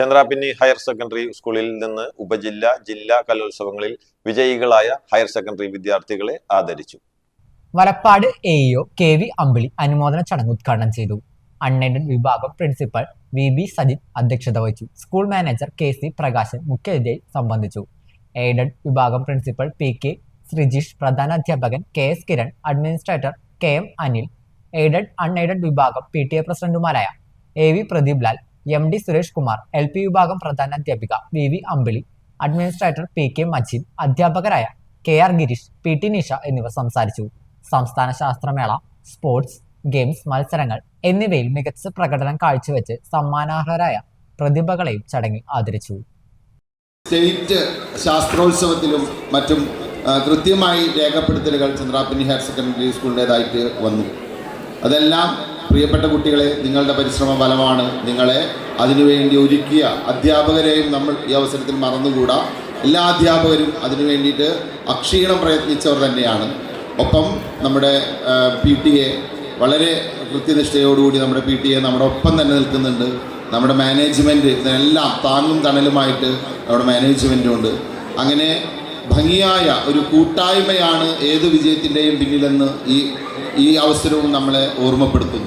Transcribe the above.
Chandrapinni higher secondary സ്കൂളിൽ നിന്ന് ഉപജില്ല, ജില്ലാ കലോത്സവങ്ങളിൽ വിജയികളായ ഹയർ സെക്കൻഡറി വിദ്യാർത്ഥികളെ ആദരിച്ചു. വലപ്പാട് എഇഒ കെ.വി. അമ്പിളി അനുമോദന ചടങ്ങ് ഉദ്ഘാടനം ചെയ്തു. അൺഎയ്ഡഡ് വിഭാഗം പ്രിൻസിപ്പൽ വി.ബി. സജിത് അധ്യക്ഷത വഹിച്ചു. School manager K C. പ്രകാശൻ മുഖ്യാതിഥിയായി സംബന്ധിച്ചു. എയ്ഡഡ് വിഭാഗം പ്രിൻസിപ്പൽ പി.കെ. ശ്രീജിഷ്, പ്രധാനാധ്യാപകൻ K S. Kiran, administrator K M. Anil, aided unaided വിഭാഗം പി.ടി.എ. പ്രസിഡന്റുമാരായ A V. Pradeep Lal, M D. Suresh Kumar, LP. വിഭാഗം പ്രധാനാധ്യാപിക V V. Ambili, administrator P K. Majeed, അധ്യാപകരായ കെ.ആർ. ഗിരീഷ്, പി.ടി. നിഷ എന്നിവർ സംസാരിച്ചു. സംസ്ഥാന ശാസ്ത്രമേള, സ്പോർട്സ്, ഗെയിംസ് മത്സരങ്ങൾ എന്നിവയിൽ മികച്ച പ്രകടനം കാഴ്ചവെച്ച് സമ്മാനാർഹരായ പ്രതിഭകളെയും ചടങ്ങിൽ ആദരിച്ചു. സ്റ്റേറ്റ് ശാസ്ത്രോത്സവത്തിലും മറ്റും കൃത്യമായി രേഖപ്പെടുത്തലുകൾ ചന്ദ്രാപിന്നി ഹയർ സെക്കൻഡറി സ്കൂളിൻ്റേതായിട്ട് വന്നു. അതെല്ലാം പ്രിയപ്പെട്ട കുട്ടികളെ, നിങ്ങളുടെ പരിശ്രമ ഫലമാണ്. നിങ്ങളെ അതിനുവേണ്ടി ഒരുക്കിയ അധ്യാപകരെയും നമ്മൾ ഈ അവസരത്തിൽ മറന്നുകൂടാ. എല്ലാ അധ്യാപകരും അതിനു വേണ്ടിയിട്ട് അക്ഷീണം പ്രയത്നിച്ചവർ തന്നെയാണ്. ഒപ്പം നമ്മുടെ പി.ടി.എ വളരെ കൃത്യനിഷ്ഠയോടുകൂടി നമ്മുടെ പി.ടി.എ നമ്മുടെ ഒപ്പം തന്നെ നിൽക്കുന്നുണ്ട്. നമ്മുടെ മാനേജ്മെൻറ്റ് ഇതിനെല്ലാം താങ്ങും തണലുമായിട്ട് നമ്മുടെ മാനേജ്മെൻറ്റുണ്ട്. അങ്ങനെ ഭംഗിയായ ഒരു കൂട്ടായ്മയാണ് ഏത് വിജയത്തിൻ്റെയും പിന്നിലെന്ന് ഈ അവസരവും നമ്മളെ ഓർമ്മപ്പെടുത്തുന്നു.